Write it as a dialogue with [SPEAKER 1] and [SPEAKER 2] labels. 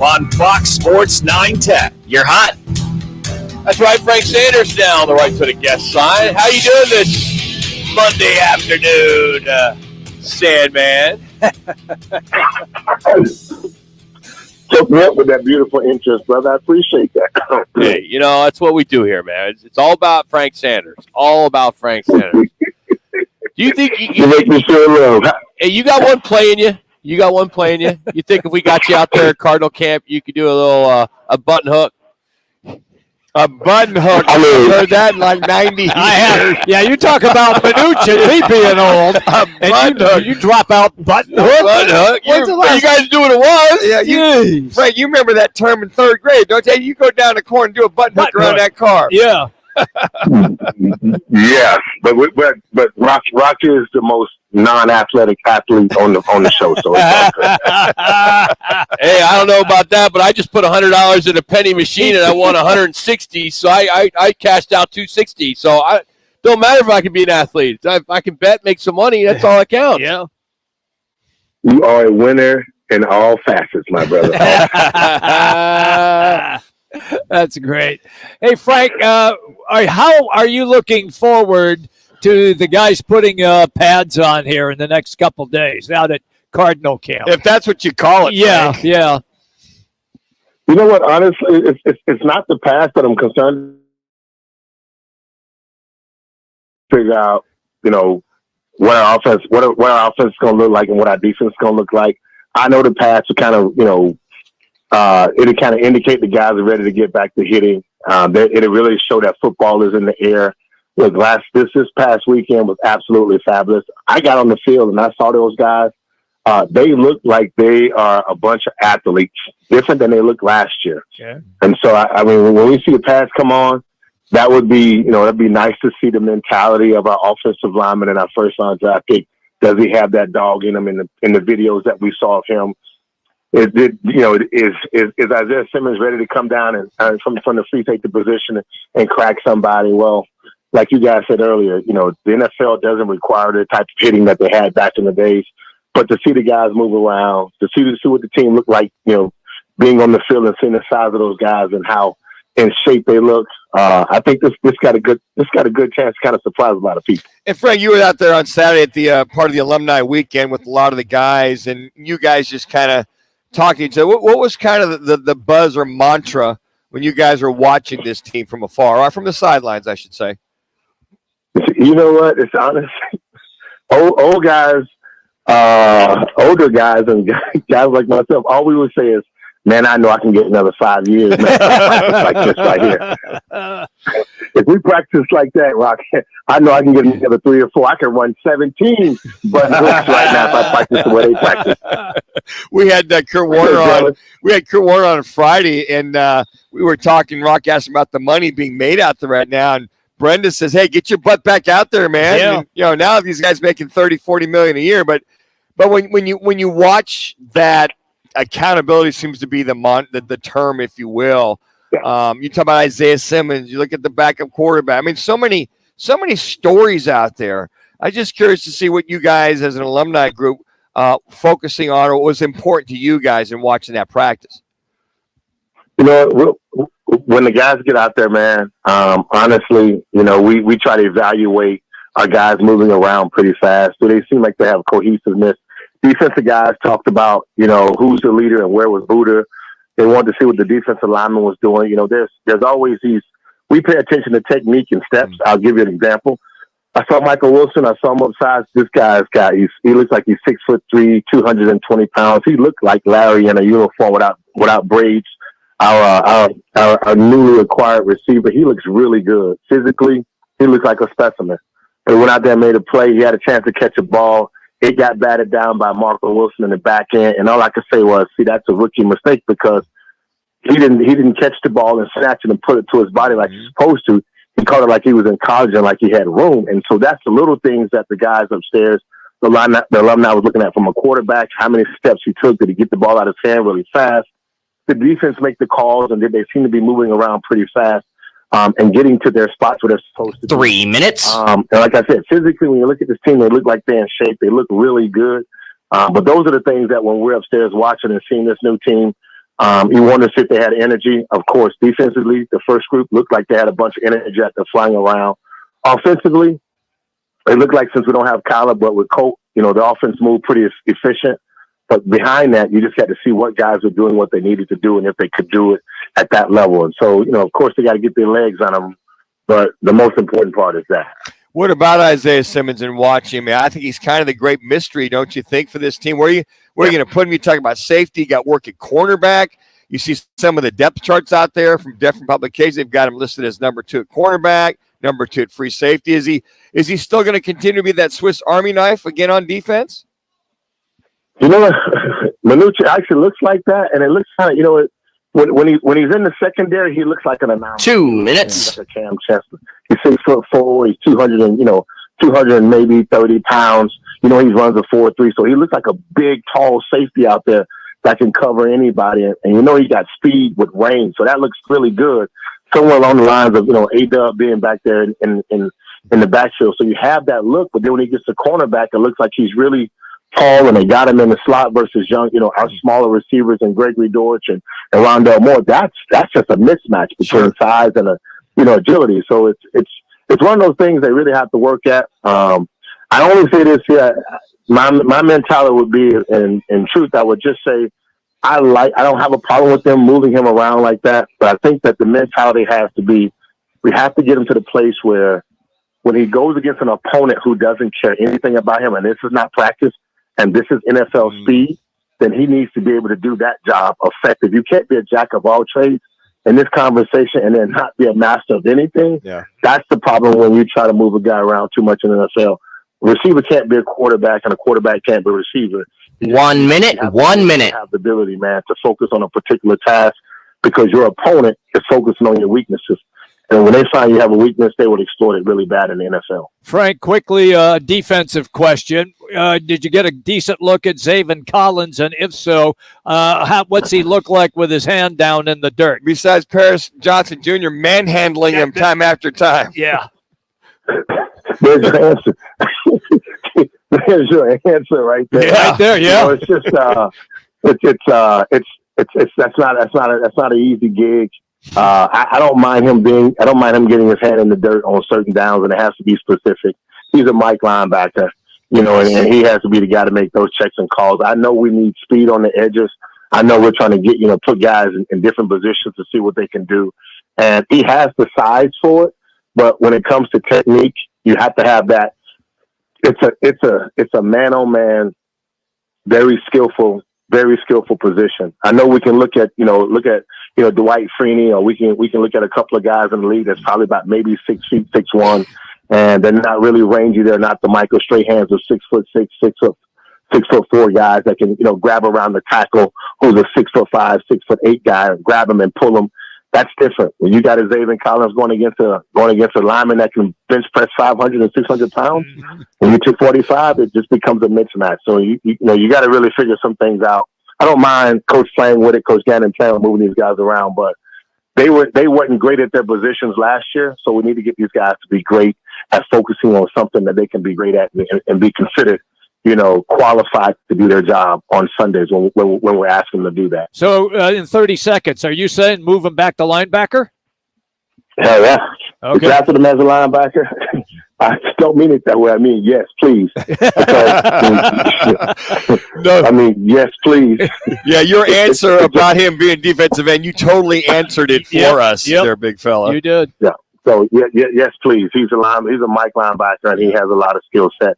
[SPEAKER 1] On Fox Sports 910. You're hot.
[SPEAKER 2] That's right, Frank Sanders now on the right to the guest side. How you doing this Monday afternoon, Sandman?
[SPEAKER 3] Took me up with that beautiful interest, brother. I appreciate that.
[SPEAKER 2] Hey, you know, that's what we do here, man. It's all about Frank Sanders. All about Frank Sanders. Do you think
[SPEAKER 3] you make me feel low?
[SPEAKER 2] Hey, you got one play in you? You got one play in you? You think if we got you out there at Cardinal camp, you could do a little a button hook? A button hook. I heard that in like 90 years.
[SPEAKER 4] Yeah, you talk about Minucci, he being old. And you drop out button hook?
[SPEAKER 2] Button hook. You guys knew what it was.
[SPEAKER 4] Yeah,
[SPEAKER 2] Frank, you remember that term in third grade, don't you? You go down the corner and do a button hook around that car.
[SPEAKER 4] Yeah.
[SPEAKER 3] Yes, but Rocky is the most non-athletic athlete on the show, so it's all good.
[SPEAKER 2] Hey, I don't know about that, but I just put $100 in a penny machine and I won 160, so I cashed out 260. So I don't matter if I can be an athlete. If I can bet, make some money, that's all that counts.
[SPEAKER 4] Yeah.
[SPEAKER 3] You are a winner in all facets, my brother.
[SPEAKER 4] That's great. Hey, Frank, how are you looking forward to the guys putting pads on here in the next couple of days out at Cardinal camp?
[SPEAKER 2] If that's what you call it,
[SPEAKER 4] yeah,
[SPEAKER 2] Frank.
[SPEAKER 4] yeah.
[SPEAKER 3] You know what? Honestly, it's not the pass that I'm concerned. Figure out, you know, what our offense is going to look like and what our defense is going to look like. I know the pass will kind of, you know, it'll kind of indicate the guys are ready to get back to hitting. It'll really show that football is in the air. Look, this past weekend was absolutely fabulous. I got on the field and I saw those guys. They look like they are a bunch of athletes, different than they looked last year.
[SPEAKER 4] Okay.
[SPEAKER 3] And so, I mean, when we see the pass come on, that would be, you know, that'd be nice to see the mentality of our offensive lineman and our first round draft pick. Does he have that dog in him in the videos that we saw of him? Is Isaiah Simmons ready to come down and from the free safety position and crack somebody? Well, like you guys said earlier, you know, the NFL doesn't require the type of hitting that they had back in the days. But to see the guys move around, to see what the team looked like, you know, being on the field and seeing the size of those guys and how in shape they look, I think this got a good chance to kind of surprise a lot of people.
[SPEAKER 2] And Frank, you were out there on Saturday at the part of the alumni weekend with a lot of the guys, and you guys just kind of talking to each other. What was kind of the buzz or mantra when you guys were watching this team from afar, or from the sidelines, I should say?
[SPEAKER 3] You know what? It's honestly older guys and guys like myself. All we would say is, "Man, I know I can get another 5 years, man. Like this right here. If we practice like that, Rock, I know I can get another 3 or 4. I can run 17 button hooks right now if I practice the way they practice."
[SPEAKER 2] We had Kurt Warner on. We had Kurt Warner on Friday, and we were talking. Rock asked about the money being made out there right now, and Brenda says, "Hey, get your butt back out there, man."
[SPEAKER 4] Yeah.
[SPEAKER 2] And, you know, now these guys making $30-40 million a year, but when you watch that, accountability seems to be the term, if you will.
[SPEAKER 3] Yeah.
[SPEAKER 2] You talk about Isaiah Simmons. You look at the backup quarterback. I mean, so many stories out there. I'm just curious to see what you guys, as an alumni group, focusing on, or what was important to you guys in watching that practice.
[SPEAKER 3] You know, when the guys get out there, man, honestly, you know, we try to evaluate our guys moving around pretty fast. Do they seem like they have cohesiveness? Defensive guys talked about, you know, who's the leader and where was Buddha. They wanted to see what the defensive lineman was doing. You know, there's always we pay attention to technique and steps. I'll give you an example. I saw Michael Wilson. I saw him upside. This guy's guy. He looks like he's 6'3", 220 pounds. He looked like Larry in a uniform without braids. Our newly acquired receiver. He looks really good. Physically, he looks like a specimen. He went out there and made a play. He had a chance to catch a ball. It got batted down by Marco Wilson in the back end. And all I could say was, see, that's a rookie mistake, because he didn't catch the ball and snatch it and put it to his body like he's supposed to. He caught it like he was in college and like he had room. And so that's the little things that the guys upstairs, the alumni was looking at from a quarterback, how many steps he took. Did he get the ball out of his hand really fast? Did the defense make the calls, and did they seem to be moving around pretty fast and getting to their spots where they're supposed to be?
[SPEAKER 1] 3 minutes.
[SPEAKER 3] And like I said, physically, when you look at this team, they look like they're in shape. They look really good. But those are the things that when we're upstairs watching and seeing this new team, You wanted to see if they had energy. Of course, defensively, the first group looked like they had a bunch of energy after flying around. Offensively, it looked like since we don't have Kyler, but with Colt, the offense moved pretty efficient. But behind that, you just got to see what guys were doing what they needed to do and if they could do it at that level. And so, of course, they got to get their legs on them. But the most important part is that.
[SPEAKER 2] What about Isaiah Simmons and watching him? I think he's kind of the great mystery, don't you think, for this team? Where are you going to put him? You talk about safety. You got work at cornerback. You see some of the depth charts out there from different publications. They've got him listed as number 2 at cornerback, number 2 at free safety. Is he still going to continue to be that Swiss Army knife again on defense?
[SPEAKER 3] Manucci actually looks like that, and it looks kind of, when he's in the secondary, he looks like an announcer.
[SPEAKER 1] 2 minutes.
[SPEAKER 3] Like a Cam Chancellor. He's 6'4". He's 200 and maybe 30 pounds. He runs a 4.3, so he looks like a big, tall safety out there that can cover anybody. And he got speed with range, so that looks really good. Somewhere along the lines of A-Dub being back there in the backfield. So you have that look, but then when he gets to cornerback, it looks like he's really tall, and they got him in the slot versus young, our smaller receivers and Gregory Dortch and Rondell Moore. That's just a mismatch between size and agility. So it's one of those things they really have to work at. I only say this here. My mentality would be, in truth, I would just say I don't have a problem with them moving him around like that, but I think that the mentality has to be, we have to get him to the place where when he goes against an opponent who doesn't care anything about him, and this is not practice, and this is NFL speed, then he needs to be able to do that job effective. You can't be a jack of all trades in this conversation and then not be a master of anything.
[SPEAKER 2] Yeah.
[SPEAKER 3] That's the problem when you try to move a guy around too much in the NFL. A receiver can't be a quarterback, and a quarterback can't be a receiver.
[SPEAKER 1] 1 minute. 1 minute.
[SPEAKER 3] Have the ability, man, to focus on a particular task because your opponent is focusing on your weaknesses. And when they find you have a weakness, they would exploit it really bad in the NFL.
[SPEAKER 4] Frank, quickly, defensive question. Did you get a decent look at Zaven Collins? And if so, what's he look like with his hand down in the dirt?
[SPEAKER 2] Besides Paris Johnson Jr. manhandling him time after time.
[SPEAKER 4] Yeah.
[SPEAKER 3] There's your answer. There's your answer right there.
[SPEAKER 4] Yeah, right there. Yeah.
[SPEAKER 3] It's just that's not an easy gig. I don't mind him getting his hand in the dirt on certain downs, and it has to be specific. He's a Mike linebacker, and he has to be the guy to make those checks and calls. I know we need speed on the edges. I know we're trying to get, put guys in different positions to see what they can do. And he has the size for it, but when it comes to technique, you have to have that. It's a man-on-man, very skillful position. I know we can look at Dwight Freeney, or we can look at a couple of guys in the league that's probably about maybe 6 feet, 6'1", and they're not really rangy. They're not the Michael Strahans of 6'6", 6'4" guys that can grab around the tackle who's a 6'5", 6'8" guy, grab him and pull him. That's different. When you got a Zaven Collins going against a lineman that can bench press 500 and 600 pounds, when you 245, it just becomes a mismatch. So you got to really figure some things out. I don't mind Coach playing with it, Coach Gannon playing with moving these guys around, but they weren't great at their positions last year. So we need to get these guys to be great at focusing on something that they can be great at and be considered, qualified to do their job on Sundays when we're asking them to do that.
[SPEAKER 4] So in 30 seconds, are you saying move him back to linebacker?
[SPEAKER 3] Hell yeah.
[SPEAKER 4] Okay.
[SPEAKER 3] We drafted him as a linebacker. I don't mean it that way. I mean, yes, please.
[SPEAKER 2] No.
[SPEAKER 3] I mean, yes, please.
[SPEAKER 2] Yeah, your answer about him being defensive end, you totally answered it for us, there, big fella.
[SPEAKER 4] You did.
[SPEAKER 3] Yeah. So yes, please. He's a Mike linebacker, and he has a lot of skill set.